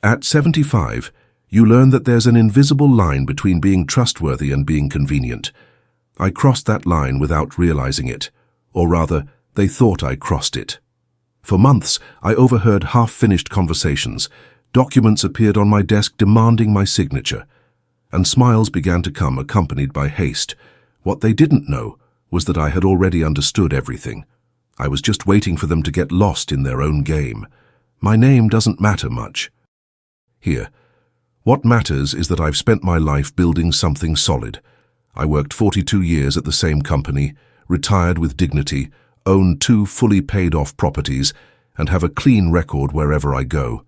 At 75, you learn that there's an invisible line between being trustworthy and being convenient. I crossed that line without realizing it, or rather, they thought I crossed it. For months, I overheard half-finished conversations. Documents appeared on my desk demanding my signature, and smiles began to come accompanied by haste. What they didn't know was that I had already understood everything. I was just waiting for them to get lost in their own game. My name doesn't matter much. Here, what matters is that I've spent my life building something solid. I worked 42 years at the same company, retired with dignity, own 2 fully paid-off properties, and have a clean record wherever I go.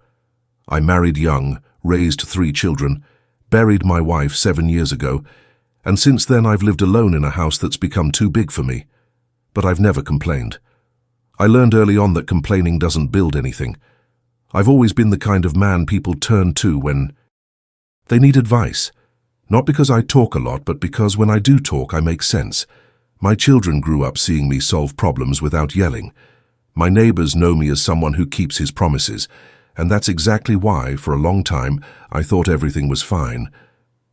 I married young, raised 3 children, buried my wife 7 years ago, and since then I've lived alone in a house that's become too big for me. But I've never complained. I learned early on that complaining doesn't build anything. I've always been the kind of man people turn to when they need advice. Not because I talk a lot, but because when I do talk, I make sense. My children grew up seeing me solve problems without yelling. My neighbors know me as someone who keeps his promises, and that's exactly why, for a long time, I thought everything was fine.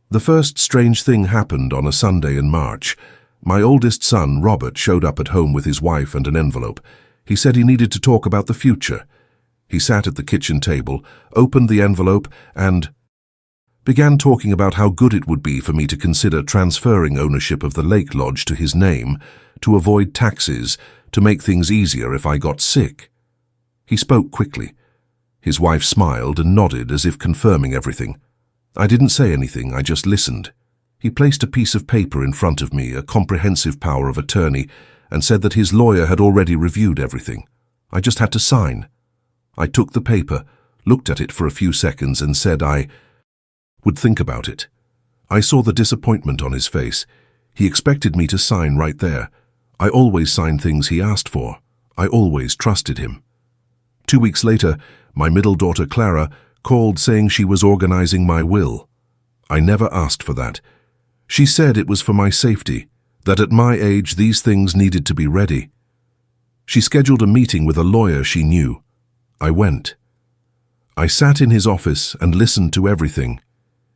The first strange thing happened on a Sunday in March. My oldest son, Robert, showed up at home with his wife and an envelope. He said he needed to talk about the future. He sat at the kitchen table, opened the envelope, and began talking about how good it would be for me to consider transferring ownership of the lake lodge to his name, to avoid taxes, to make things easier if I got sick. He spoke quickly. His wife smiled and nodded as if confirming everything. I didn't say anything, I just listened. He placed a piece of paper in front of me, a comprehensive power of attorney, and said that his lawyer had already reviewed everything. I just had to sign. I took the paper, looked at it for a few seconds, and said I would think about it. I saw the disappointment on his face. He expected me to sign right there. I always signed things he asked for. I always trusted him. 2 weeks later, my middle daughter Clara called saying she was organizing my will. I never asked for that. She said it was for my safety, that at my age these things needed to be ready. She scheduled a meeting with a lawyer she knew. I went. I sat in his office and listened to everything.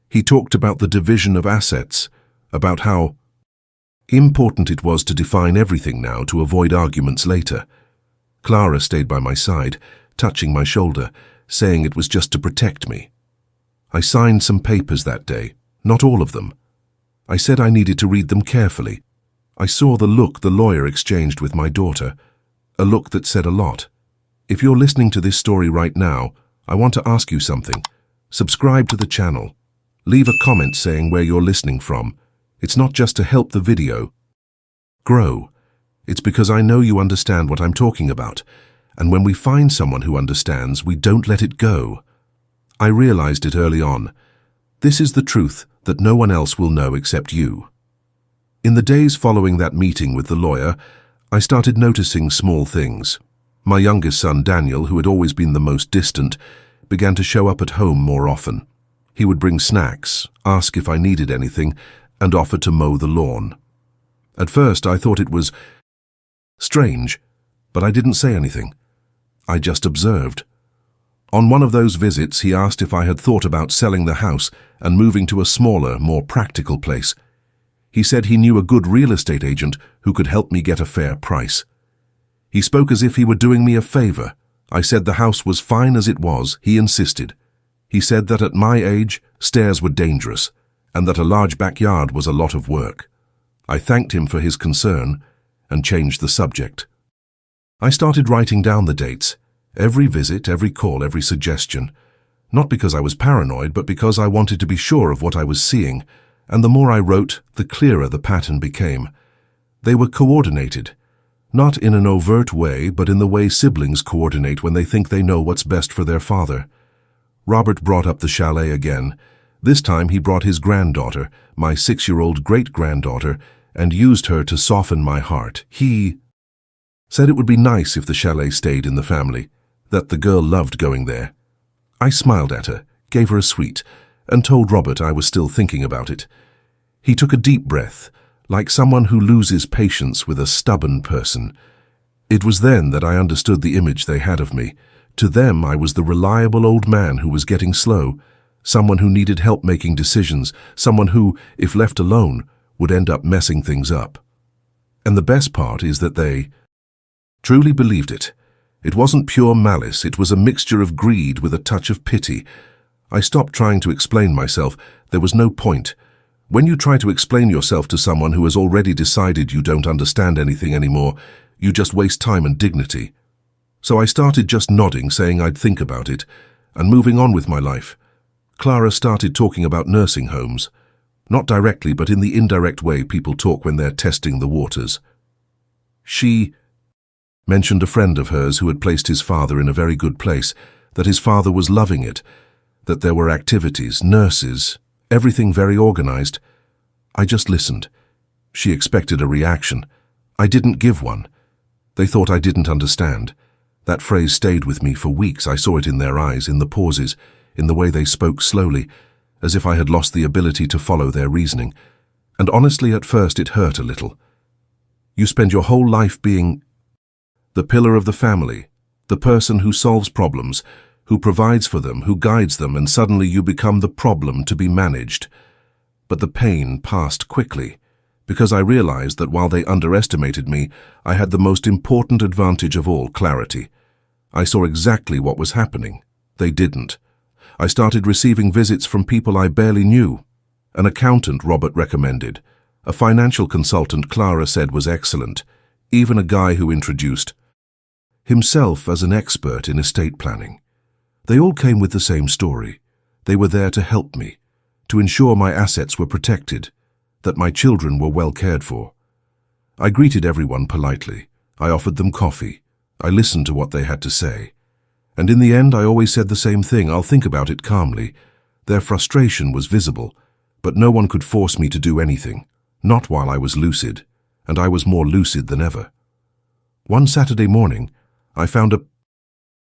He talked about the division of assets, about how important it was to define everything now to avoid arguments later. Clara stayed by my side, touching my shoulder, saying it was just to protect me. I signed some papers that day, not all of them. I said I needed to read them carefully. I saw the look the lawyer exchanged with my daughter, a look that said a lot. If you're listening to this story right now, I want to ask you something. Subscribe to the channel. Leave a comment saying where you're listening from. It's not just to help the video grow. It's because I know you understand what I'm talking about. And when we find someone who understands, we don't let it go. I realized it early on. This is the truth that no one else will know except you. In the days following that meeting with the lawyer, I started noticing small things. My youngest son, Daniel, who had always been the most distant, began to show up at home more often. He would bring snacks, ask if I needed anything, and offer to mow the lawn. At first, I thought it was strange, but I didn't say anything. I just observed. On one of those visits, he asked if I had thought about selling the house and moving to a smaller, more practical place. He said he knew a good real estate agent who could help me get a fair price. He spoke as if he were doing me a favor. I said the house was fine as it was. He insisted. He said that at my age, stairs were dangerous, and that a large backyard was a lot of work. I thanked him for his concern and changed the subject. I started writing down the dates, every visit, every call, every suggestion, not because I was paranoid, but because I wanted to be sure of what I was seeing, and the more I wrote, the clearer the pattern became. They were coordinated, not in an overt way, but in the way siblings coordinate when they think they know what's best for their father. Robert brought up the chalet again. This time he brought his granddaughter, my 6-year-old great-granddaughter, and used her to soften my heart. He said it would be nice if the chalet stayed in the family, that the girl loved going there. I smiled at her, gave her a sweet, and told Robert I was still thinking about it. He took a deep breath, like someone who loses patience with a stubborn person. It was then that I understood the image they had of me, To them, I was the reliable old man who was getting slow, someone who needed help making decisions, someone who, if left alone, would end up messing things up. And the best part is that they truly believed it. It wasn't pure malice, it was a mixture of greed with a touch of pity. I stopped trying to explain myself. There was no point. When you try to explain yourself to someone who has already decided you don't understand anything anymore, you just waste time and dignity. So I started just nodding, saying I'd think about it, and moving on with my life. Clara started talking about nursing homes. Not directly, but in the indirect way people talk when they're testing the waters. She mentioned a friend of hers who had placed his father in a very good place, that his father was loving it, that there were activities, nurses, everything very organized. I just listened. She expected a reaction. I didn't give one. They thought I didn't understand. That phrase stayed with me for weeks. I saw it in their eyes, in the pauses, in the way they spoke slowly, as if I had lost the ability to follow their reasoning. And honestly, at first it hurt a little. You spend your whole life being the pillar of the family, the person who solves problems, who provides for them, who guides them, and suddenly you become the problem to be managed. But the pain passed quickly, because I realized that while they underestimated me, I had the most important advantage of all, clarity. I saw exactly what was happening. They didn't. I started receiving visits from people I barely knew. An accountant Robert recommended, a financial consultant Clara said was excellent, even a guy who introduced himself as an expert in estate planning. They all came with the same story. They were there to help me, to ensure my assets were protected, that my children were well cared for. I greeted everyone politely. I offered them coffee. I listened to what they had to say. And in the end, I always said the same thing: I'll think about it calmly. Their frustration was visible, but no one could force me to do anything, not while I was lucid, and I was more lucid than ever. One Saturday morning, I found a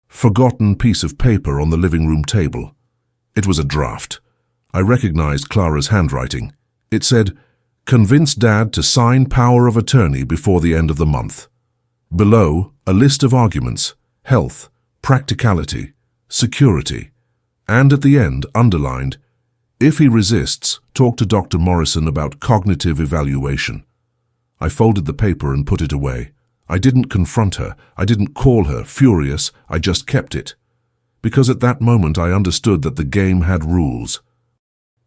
forgotten piece of paper on the living room table. It was a draft. I recognized Clara's handwriting. It said, "Convince Dad to sign power of attorney before the end of the month." Below, a list of arguments: health, practicality, security, and at the end, underlined, "If he resists, talk to Dr. Morrison about cognitive evaluation." I folded the paper and put it away. I didn't confront her. I didn't call her, furious. I just kept it. Because at that moment I understood that the game had rules,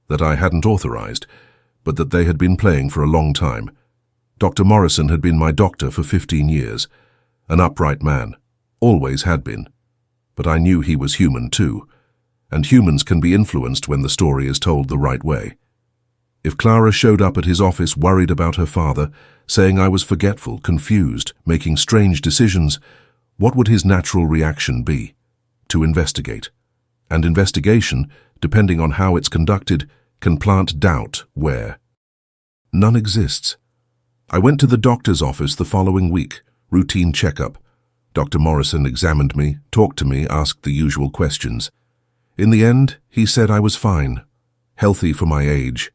that I hadn't authorized, but that they had been playing for a long time. Dr. Morrison had been my doctor for 15 years, an upright man, always had been. But I knew he was human too, and humans can be influenced when the story is told the right way. If Clara showed up at his office worried about her father, saying I was forgetful, confused, making strange decisions, what would his natural reaction be? To investigate. And investigation, depending on how it's conducted, can plant doubt where none exists. I went to the doctor's office the following week, routine checkup. Dr. Morrison examined me, talked to me, asked the usual questions. In the end, he said I was fine, healthy for my age,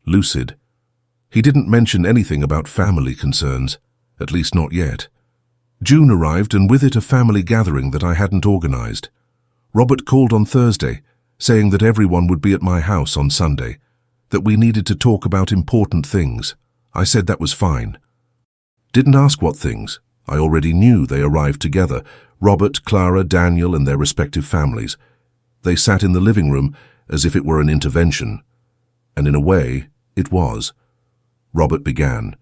lucid. He didn't mention anything about family concerns, at least not yet. June arrived, and with it a family gathering that I hadn't organized. Robert called on Thursday, saying that everyone would be at my house on Sunday, that we needed to talk about important things. I said that was fine. Didn't ask what things. I already knew they arrived together, Robert, Clara, Daniel, and their respective families. They sat in the living room as if it were an intervention. And in a way, it was. Robert began.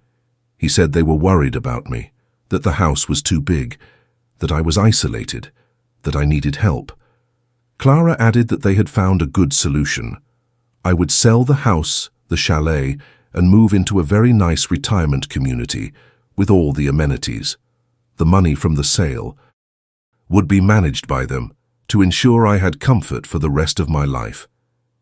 He said they were worried about me, that the house was too big, that I was isolated, that I needed help. Clara added that they had found a good solution. I would sell the house, the chalet, and move into a very nice retirement community with all the amenities. The money from the sale would be managed by them to ensure I had comfort for the rest of my life.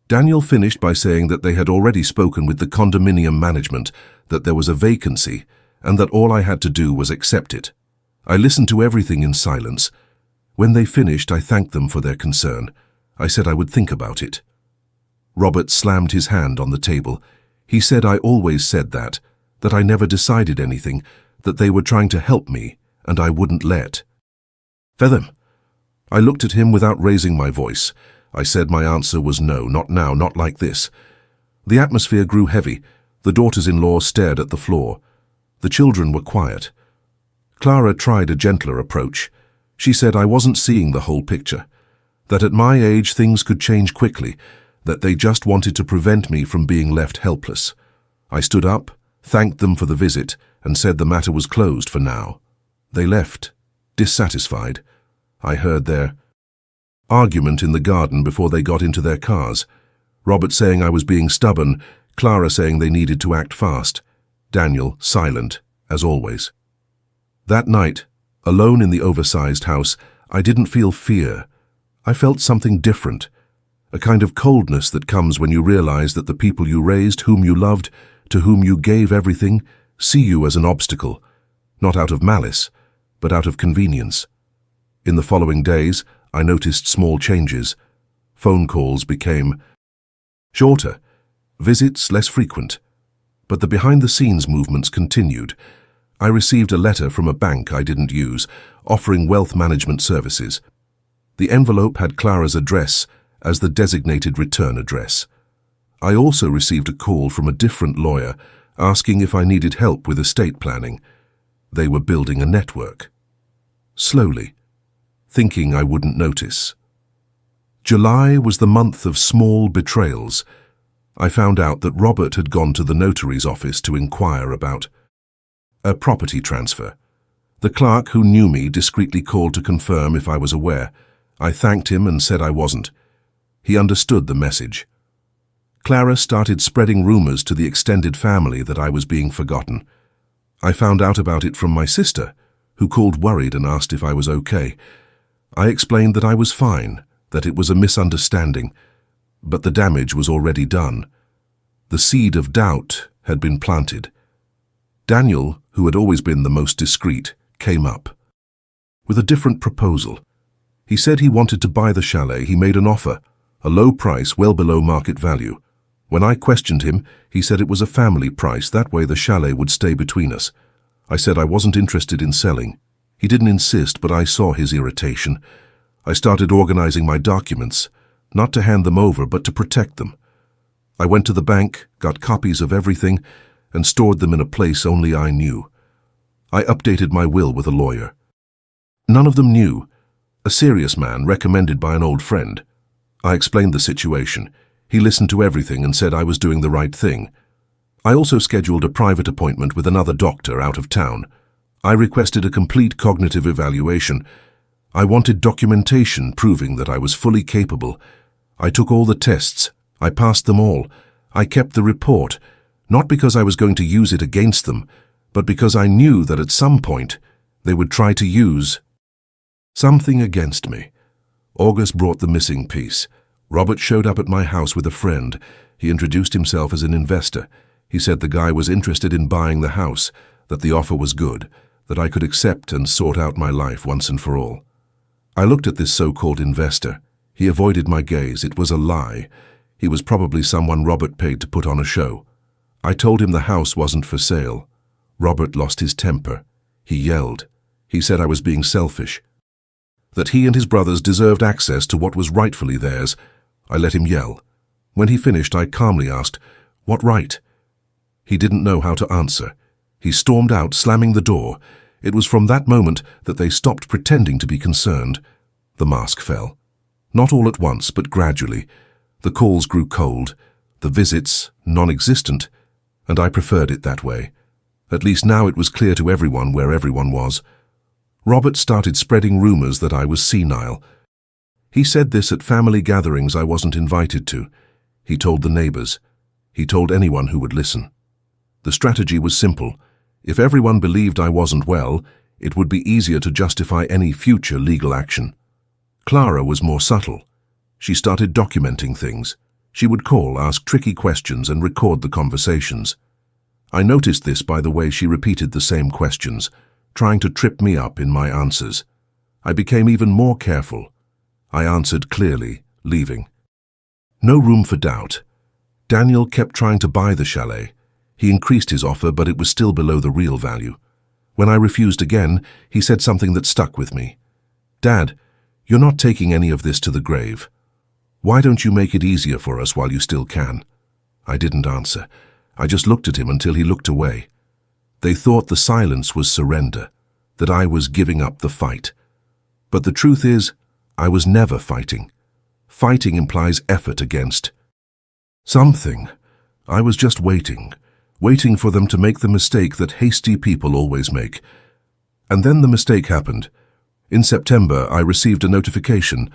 Daniel finished by saying that they had already spoken with the condominium management, that there was a vacancy, and that all I had to do was accept it. I listened to everything in silence. When they finished, I thanked them for their concern. I said I would think about it. Robert slammed his hand on the table. He said I always said that I never decided anything, that they were trying to help me, and I wouldn't let them. I looked at him without raising my voice. I said my answer was no, not now, not like this. The atmosphere grew heavy. The daughters-in-law stared at the floor. The children were quiet. Clara tried a gentler approach. She said I wasn't seeing the whole picture, that at my age things could change quickly, that they just wanted to prevent me from being left helpless. I stood up, thanked them for the visit, and said the matter was closed for now. They left, dissatisfied. I heard their argument in the garden before they got into their cars. Robert saying I was being stubborn, Clara saying they needed to act fast. Daniel silent, as always. That night, alone in the oversized house, I didn't feel fear. I felt something different, a kind of coldness that comes when you realize that the people you raised, whom you loved, to whom you gave everything, see you as an obstacle, not out of malice, but out of convenience. In the following days, I noticed small changes. Phone calls became shorter, visits less frequent, but the behind-the-scenes movements continued. I received a letter from a bank I didn't use, offering wealth management services. The envelope had Clara's address as the designated return address. I also received a call from a different lawyer asking if I needed help with estate planning. They were building a network. Slowly, thinking I wouldn't notice. July was the month of small betrayals. I found out that Robert had gone to the notary's office to inquire about a property transfer. The clerk who knew me discreetly called to confirm if I was aware. I thanked him and said I wasn't. He understood the message. Clara started spreading rumors to the extended family that I was being forgotten. I found out about it from my sister, who called worried and asked if I was okay. I explained that I was fine, that it was a misunderstanding, but the damage was already done. The seed of doubt had been planted. Daniel, who had always been the most discreet, came up with a different proposal. He said he wanted to buy the chalet. He made an offer, a low price well below market value. When I questioned him, he said it was a family price, that way the chalet would stay between us. I said I wasn't interested in selling. He didn't insist, but I saw his irritation. I started organizing my documents, not to hand them over, but to protect them. I went to the bank, got copies of everything, and stored them in a place only I knew. I updated my will with a lawyer. None of them knew. A serious man recommended by an old friend. I explained the situation. He listened to everything and said I was doing the right thing. I also scheduled a private appointment with another doctor out of town. I requested a complete cognitive evaluation. I wanted documentation proving that I was fully capable. I took all the tests. I passed them all. I kept the report, not because I was going to use it against them, but because I knew that at some point they would try to use something against me. August brought the missing piece. Robert showed up at my house with a friend. He introduced himself as an investor. He said the guy was interested in buying the house, that the offer was good, that I could accept and sort out my life once and for all. I looked at this so-called investor. He avoided my gaze. It was a lie. He was probably someone Robert paid to put on a show. I told him the house wasn't for sale. Robert lost his temper. He yelled. He said I was being selfish, that he and his brothers deserved access to what was rightfully theirs. I let him yell. When he finished, I calmly asked, "What right?" He didn't know how to answer. He stormed out, slamming the door. It was from that moment that they stopped pretending to be concerned. The mask fell. Not all at once, but gradually. The calls grew cold, the visits non-existent, and I preferred it that way. At least now it was clear to everyone where everyone was. Robert started spreading rumors that I was senile. He said this at family gatherings I wasn't invited to. He told the neighbors. He told anyone who would listen. The strategy was simple. If everyone believed I wasn't well, it would be easier to justify any future legal action. Clara was more subtle. She started documenting things. She would call, ask tricky questions, and record the conversations. I noticed this by the way she repeated the same questions, trying to trip me up in my answers. I became even more careful. I answered clearly, leaving. No room for doubt. Daniel kept trying to buy the chalet. He increased his offer, but it was still below the real value. When I refused again, he said something that stuck with me. "Dad, "You're not taking any of this to the grave. Why don't you make it easier for us while you still can?" I didn't answer. I just looked at him until he looked away. They thought the silence was surrender, that I was giving up the fight. But the truth is, I was never fighting. Fighting implies effort against something. I was just waiting for them to make the mistake that hasty people always make. And then the mistake happened. In September, I received a notification.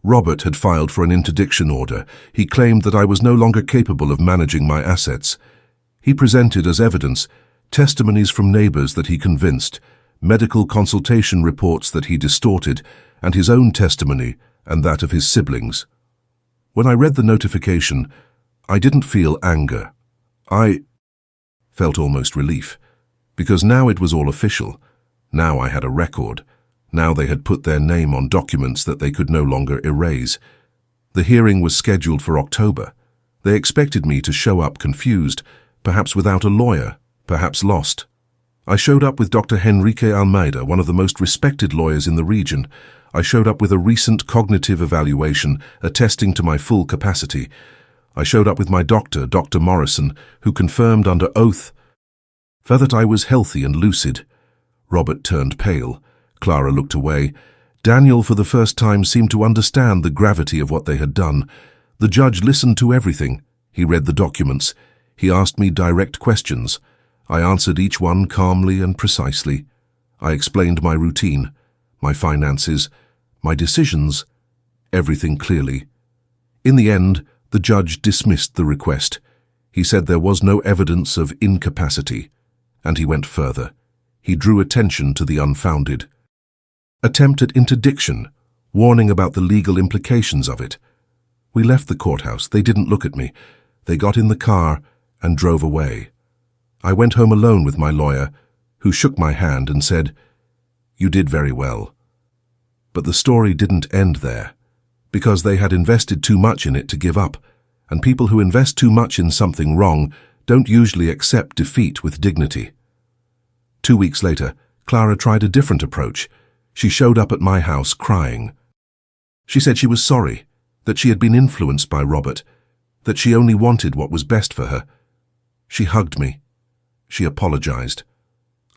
Robert had filed for an interdiction order. He claimed that I was no longer capable of managing my assets. He presented as evidence testimonies from neighbors that he convinced, medical consultation reports that he distorted, and his own testimony and that of his siblings. When I read the notification, I didn't feel anger. I felt almost relief, because now it was all official. Now I had a record. Now they had put their name on documents that they could no longer erase. The hearing was scheduled for October. They expected me to show up confused, perhaps without a lawyer, perhaps lost. I showed up with Dr. Henrique Almeida, one of the most respected lawyers in the region. I showed up with a recent cognitive evaluation attesting to my full capacity. I showed up with my doctor, Dr. Morrison, who confirmed under oath that I was healthy and lucid. Robert turned pale. Clara looked away. Daniel, for the first time, seemed to understand the gravity of what they had done. The judge listened to everything. He read the documents. He asked me direct questions. I answered each one calmly and precisely. I explained my routine, my finances, my decisions, everything clearly. In the end, the judge dismissed the request. He said there was no evidence of incapacity, and he went further. He drew attention to the unfounded attempt at interdiction, warning about the legal implications of it. We left the courthouse. They didn't look at me. They got in the car and drove away. I went home alone with my lawyer, who shook my hand and said, "You did very well." But the story didn't end there, because they had invested too much in it to give up, and people who invest too much in something wrong don't usually accept defeat with dignity. 2 weeks later, Clara tried a different approach. She showed up at my house crying. She said she was sorry, that she had been influenced by Robert, that she only wanted what was best for her. She hugged me. She apologized.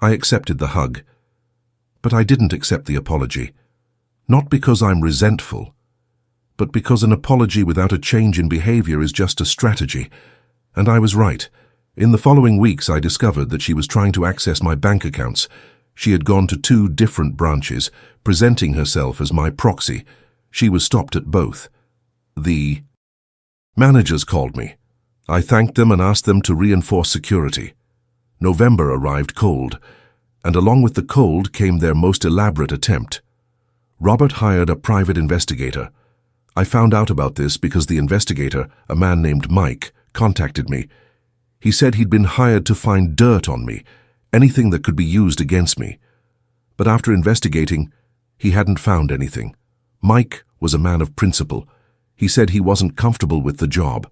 I accepted the hug. But I didn't accept the apology. Not because I'm resentful, but because an apology without a change in behavior is just a strategy. And I was right. In the following weeks, I discovered that she was trying to access my bank accounts. She had gone to 2 different branches, presenting herself as my proxy. She was stopped at both. The managers called me. I thanked them and asked them to reinforce security. November arrived cold, and along with the cold came their most elaborate attempt. Robert hired a private investigator. I found out about this because the investigator, a man named Mike, contacted me. He said he'd been hired to find dirt on me, anything that could be used against me. But after investigating, he hadn't found anything. Mike was a man of principle. He said he wasn't comfortable with the job,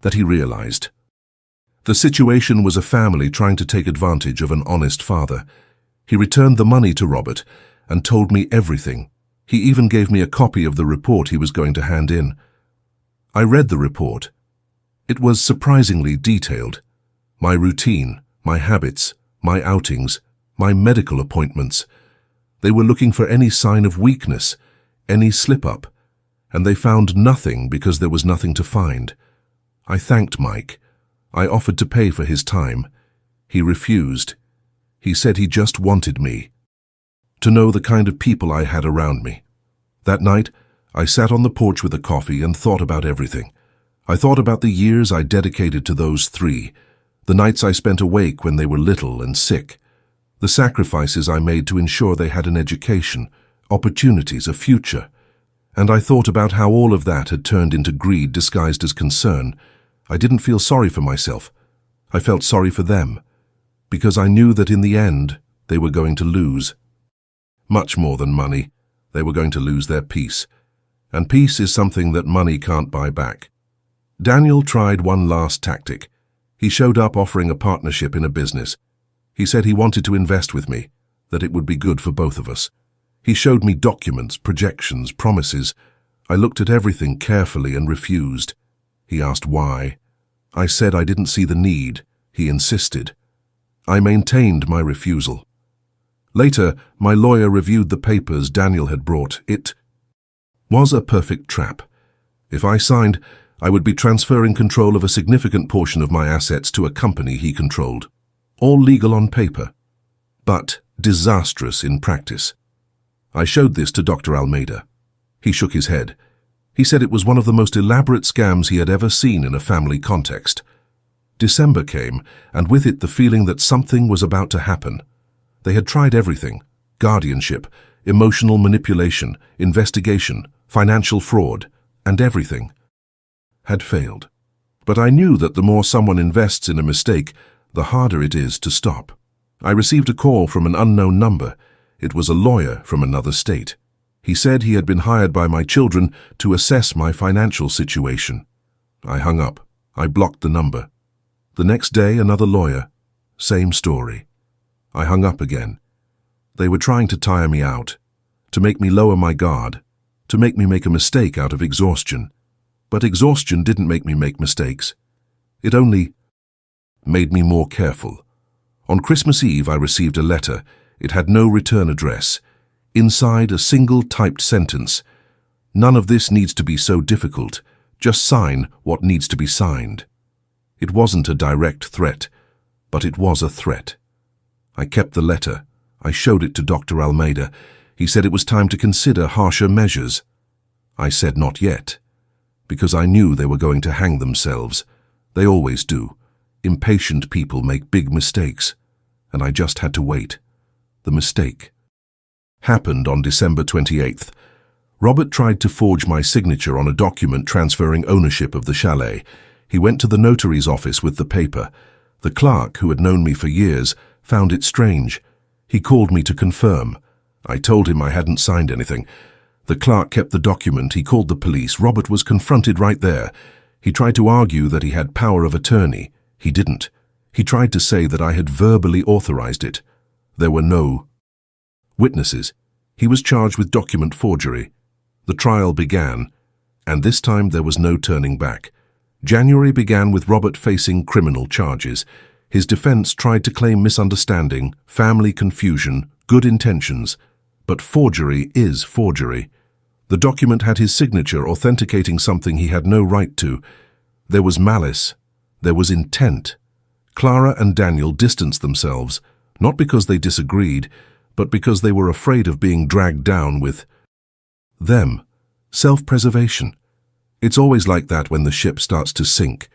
that he realized. The situation was a family trying to take advantage of an honest father. He returned the money to Robert and told me everything. He even gave me a copy of the report he was going to hand in. I read the report. It was surprisingly detailed. My routine, my habits, my outings, my medical appointments. They were looking for any sign of weakness, any slip-up, and they found nothing because there was nothing to find. I thanked Mike. I offered to pay for his time. He refused. He said he just wanted me to know the kind of people I had around me. That night, I sat on the porch with a coffee and thought about everything. I thought about the years I dedicated to those 3, the nights I spent awake when they were little and sick, the sacrifices I made to ensure they had an education, opportunities, a future. And I thought about how all of that had turned into greed disguised as concern. I didn't feel sorry for myself. I felt sorry for them, because I knew that in the end, they were going to lose. Much more than money, they were going to lose their peace. And peace is something that money can't buy back. Daniel tried one last tactic. He showed up offering a partnership in a business. He said he wanted to invest with me, that it would be good for both of us. He showed me documents, projections, promises. I looked at everything carefully and refused. He asked why. I said I didn't see the need. He insisted. I maintained my refusal. Later, my lawyer reviewed the papers Daniel had brought. It was a perfect trap. If I signed, I would be transferring control of a significant portion of my assets to a company he controlled. All legal on paper, but disastrous in practice. I showed this to Dr. Almeida. He shook his head. He said it was one of the most elaborate scams he had ever seen in a family context. December came, and with it the feeling that something was about to happen. They had tried everything: guardianship, emotional manipulation, investigation, financial fraud, and everything had failed. But I knew that the more someone invests in a mistake, the harder it is to stop. I received a call from an unknown number. It was a lawyer from another state. He said he had been hired by my children to assess my financial situation. I hung up. I blocked the number. The next day, another lawyer. Same story. I hung up again. They were trying to tire me out, to make me lower my guard, to make me make a mistake out of exhaustion. But exhaustion didn't make me make mistakes. It only made me more careful. On Christmas Eve, I received a letter. It had no return address. Inside, a single typed sentence: "None of this needs to be so difficult. Just sign what needs to be signed." It wasn't a direct threat, but it was a threat. I kept the letter. I showed it to Dr. Almeida. He said it was time to consider harsher measures. I said not yet, because I knew they were going to hang themselves. They always do. Impatient people make big mistakes, and I just had to wait. The mistake happened on December 28th. Robert tried to forge my signature on a document transferring ownership of the chalet. He went to the notary's office with the paper. The clerk, who had known me for years, found it strange. He called me to confirm. I told him I hadn't signed anything. The clerk kept the document. He called the police. Robert was confronted right there. He tried to argue that he had power of attorney. He didn't. He tried to say that I had verbally authorized it. There were no witnesses. He was charged with document forgery. The trial began, and this time there was no turning back. January began with Robert facing criminal charges. His defense tried to claim misunderstanding, family confusion, good intentions. But forgery is forgery. The document had his signature authenticating something he had no right to. There was malice. There was intent. Clara and Daniel distanced themselves, not because they disagreed, but because they were afraid of being dragged down with them. Self-preservation. It's always like that when the ship starts to sink.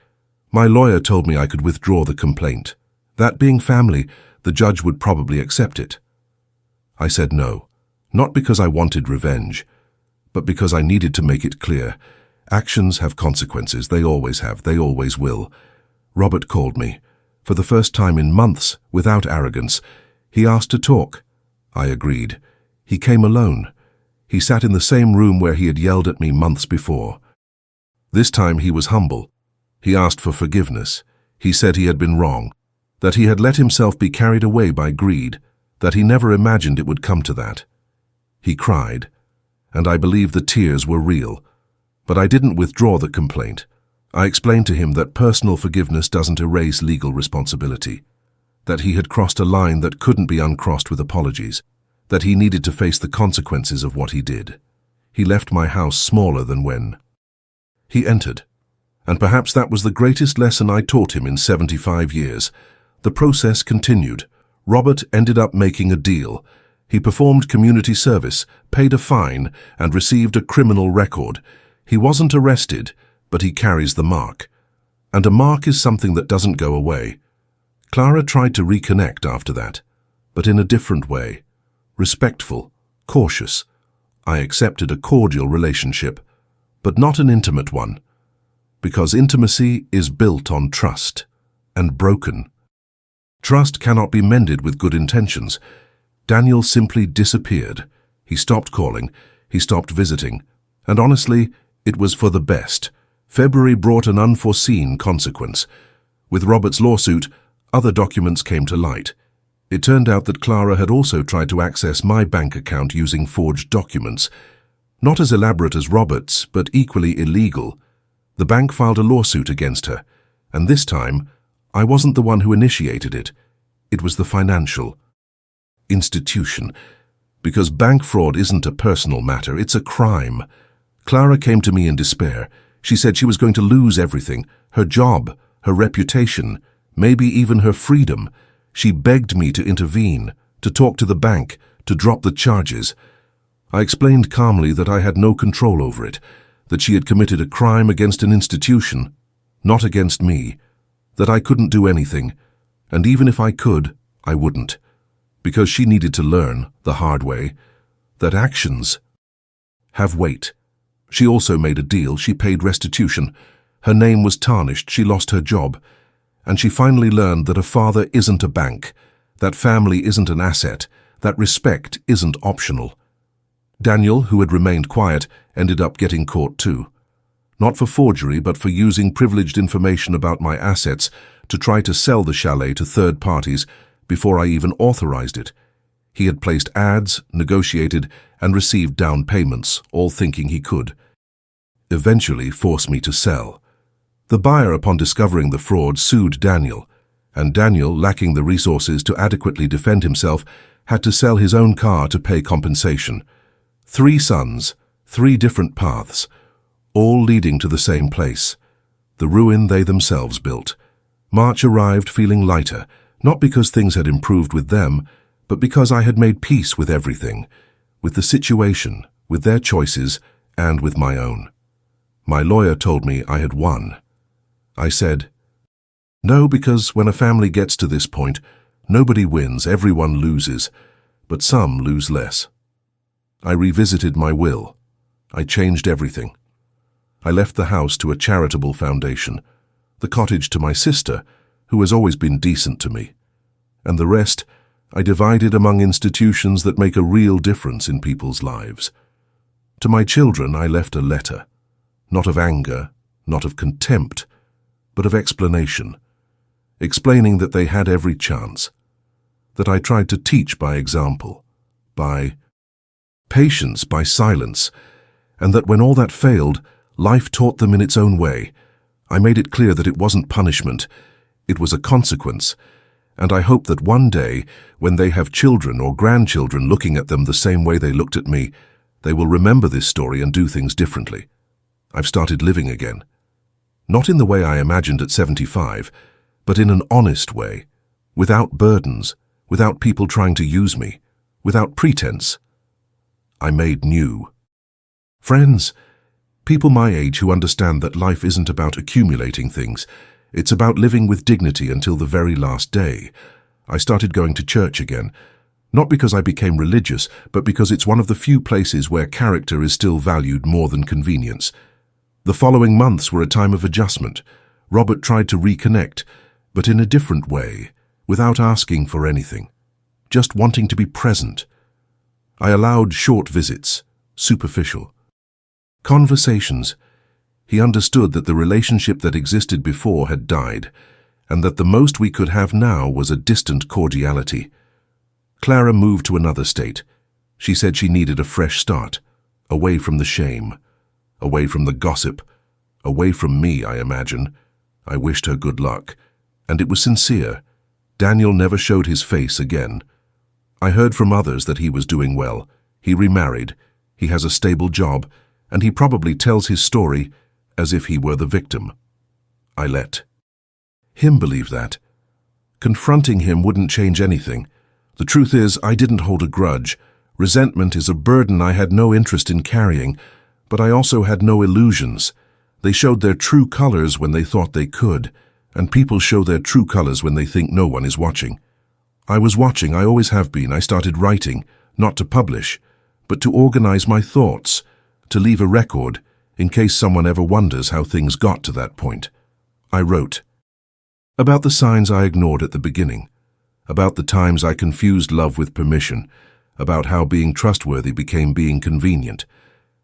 My lawyer told me I could withdraw the complaint. That being family, the judge would probably accept it. I said no, not because I wanted revenge, but because I needed to make it clear. Actions have consequences. They always have. They always will. Robert called me. For the first time in months, without arrogance. He asked to talk. I agreed. He came alone. He sat in the same room where he had yelled at me months before. This time he was humble. He asked for forgiveness. He said he had been wrong, that he had let himself be carried away by greed, that he never imagined it would come to that. He cried, and I believe the tears were real. But I didn't withdraw the complaint. I explained to him that personal forgiveness doesn't erase legal responsibility, that he had crossed a line that couldn't be uncrossed with apologies, that he needed to face the consequences of what he did. He left my house smaller than when he entered. And perhaps that was the greatest lesson I taught him in 75 years. The process continued. Robert ended up making a deal. He performed community service, paid a fine, and received a criminal record. He wasn't arrested, but he carries the mark. And a mark is something that doesn't go away. Clara tried to reconnect after that, but in a different way. Respectful, cautious. I accepted a cordial relationship, but not an intimate one. Because intimacy is built on trust, and broken. Trust cannot be mended with good intentions. Daniel simply disappeared. He stopped calling, he stopped visiting, and honestly, it was for the best. February brought an unforeseen consequence. With Robert's lawsuit, other documents came to light. It turned out that Clara had also tried to access my bank account using forged documents. Not as elaborate as Robert's, but equally illegal. The bank filed a lawsuit against her, and this time, I wasn't the one who initiated it. It was the financial institution. Because bank fraud isn't a personal matter, it's a crime. Clara came to me in despair. She said she was going to lose everything, her job, her reputation, maybe even her freedom. She begged me to intervene, to talk to the bank, to drop the charges. I explained calmly that I had no control over it, that she had committed a crime against an institution, not against me, that I couldn't do anything, and even if I could, I wouldn't, because she needed to learn, the hard way, that actions have weight. She also made a deal. She paid restitution. Her name was tarnished. She lost her job. And she finally learned that a father isn't a bank, that family isn't an asset, that respect isn't optional. Daniel, who had remained quiet, ended up getting caught too. Not for forgery, but for using privileged information about my assets to try to sell the chalet to third parties before I even authorized it. He had placed ads, negotiated, and received down payments, all thinking he could eventually force me to sell. The buyer, upon discovering the fraud, sued Daniel, and Daniel, lacking the resources to adequately defend himself, had to sell his own car to pay compensation. 3 sons, 3 different paths, all leading to the same place, the ruin they themselves built. March arrived feeling lighter, not because things had improved with them, but because I had made peace with everything, with the situation, with their choices, and with my own. My lawyer told me I had won. I said, "No, because when a family gets to this point, nobody wins, everyone loses, but some lose less." I revisited my will. I changed everything. I left the house to a charitable foundation, the cottage to my sister, who has always been decent to me, and the rest I divided among institutions that make a real difference in people's lives. To my children I left a letter, not of anger, not of contempt, but of explanation, explaining that they had every chance, that I tried to teach by example, by patience, by silence, and that when all that failed, life taught them in its own way. I made it clear that it wasn't punishment, it was a consequence, and I hope that one day, when they have children or grandchildren looking at them the same way they looked at me, they will remember this story and do things differently. I've started living again. Not in the way I imagined at 75, but in an honest way, without burdens, without people trying to use me, without pretense. I made new friends, people my age who understand that life isn't about accumulating things. It's about living with dignity until the very last day. I started going to church again, not because I became religious, but because it's one of the few places where character is still valued more than convenience. The following months were a time of adjustment. Robert tried to reconnect, but in a different way, without asking for anything, just wanting to be present. I allowed short visits, superficial conversations. He understood that the relationship that existed before had died, and that the most we could have now was a distant cordiality. Clara moved to another state. She said she needed a fresh start, away from the shame, away from the gossip, away from me, I imagine. I wished her good luck, and it was sincere. Daniel never showed his face again. I heard from others that he was doing well. He remarried, he has a stable job, and he probably tells his story as if he were the victim. I let him believe that. Confronting him wouldn't change anything. The truth is, I didn't hold a grudge. Resentment is a burden I had no interest in carrying, but I also had no illusions. They showed their true colors when they thought they could, and people show their true colors when they think no one is watching. I was watching, I always have been. I started writing, not to publish, but to organize my thoughts, to leave a record, in case someone ever wonders how things got to that point. I wrote about the signs I ignored at the beginning, about the times I confused love with permission, about how being trustworthy became being convenient,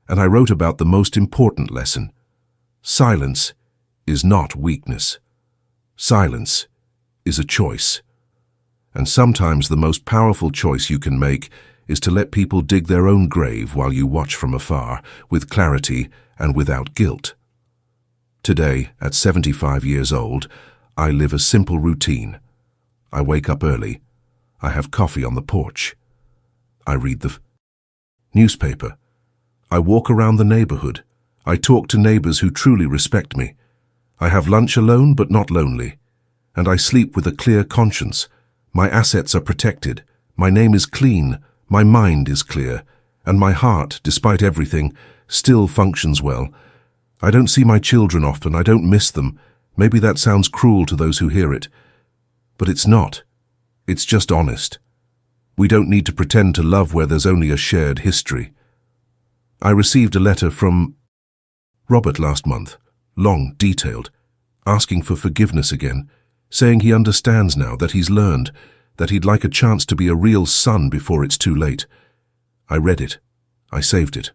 and I wrote about the most important lesson. Silence is not weakness. Silence is a choice. And sometimes the most powerful choice you can make is to let people dig their own grave while you watch from afar, with clarity and without guilt. Today, at 75 years old, I live a simple routine. I wake up early. I have coffee on the porch. I read the newspaper. I walk around the neighborhood. I talk to neighbors who truly respect me. I have lunch alone but not lonely. And I sleep with a clear conscience. My assets are protected. My name is clean. My mind is clear. And my heart, despite everything, still functions well. I don't see my children often. I don't miss them. Maybe that sounds cruel to those who hear it. But it's not. It's just honest. We don't need to pretend to love where there's only a shared history. I received a letter from Robert last month, long, detailed, asking for forgiveness again, saying he understands now, that he's learned, that he'd like a chance to be a real son before it's too late. I read it. I saved it.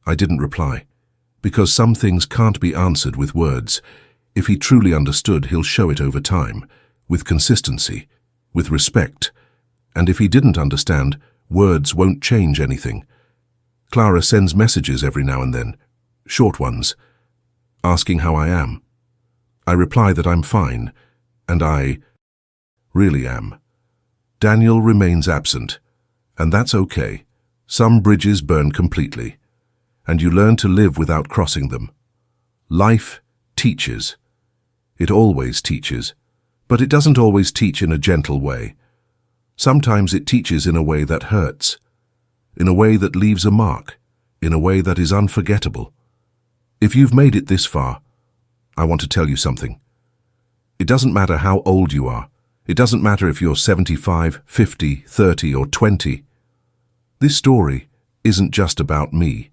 I didn't reply, because some things can't be answered with words. If he truly understood, he'll show it over time, with consistency, with respect. And if he didn't understand, words won't change anything. Clara sends messages every now and then, short ones, asking how I am. I reply that I'm fine, and I really am. Daniel remains absent, and that's okay. Some bridges burn completely, and you learn to live without crossing them. Life teaches. It always teaches, but it doesn't always teach in a gentle way. Sometimes it teaches in a way that hurts, in a way that leaves a mark, in a way that is unforgettable. If you've made it this far, I want to tell you something. It doesn't matter how old you are. It doesn't matter if you're 75, 50, 30, or 20. This story isn't just about me.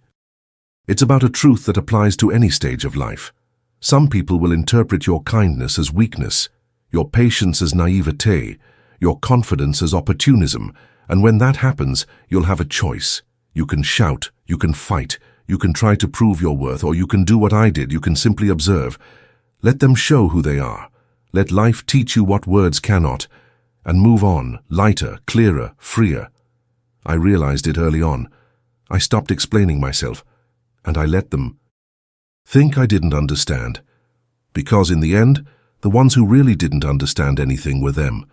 It's about a truth that applies to any stage of life. Some people will interpret your kindness as weakness, your patience as naivete, your confidence as opportunism, and when that happens, you'll have a choice. You can shout, you can fight, you can try to prove your worth, or you can do what I did, you can simply observe. Let them show who they are. Let life teach you what words cannot, and move on, lighter, clearer, freer. I realized it early on. I stopped explaining myself, and I let them think I didn't understand. Because in the end, the ones who really didn't understand anything were them.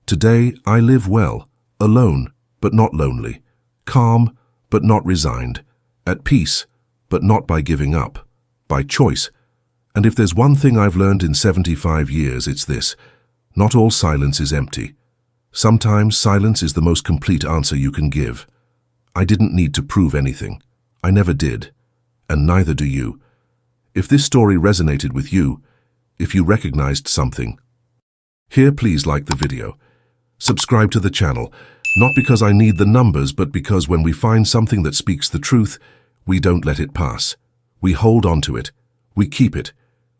Today, I live well, alone, but not lonely, calm, but not resigned, at peace, but not by giving up, by choice. And if there's one thing I've learned in 75 years, it's this: not all silence is empty. Sometimes silence is the most complete answer you can give. I didn't need to prove anything. I never did. And neither do you. If this story resonated with you, if you recognized something, here, please like the video. Subscribe to the channel, not because I need the numbers, but because when we find something that speaks the truth, we don't let it pass. We hold on to it. We keep it.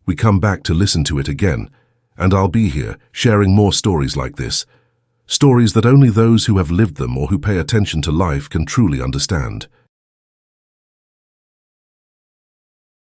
We come back to listen to it again. And I'll be here, sharing more stories like this. Stories that only those who have lived them or who pay attention to life can truly understand.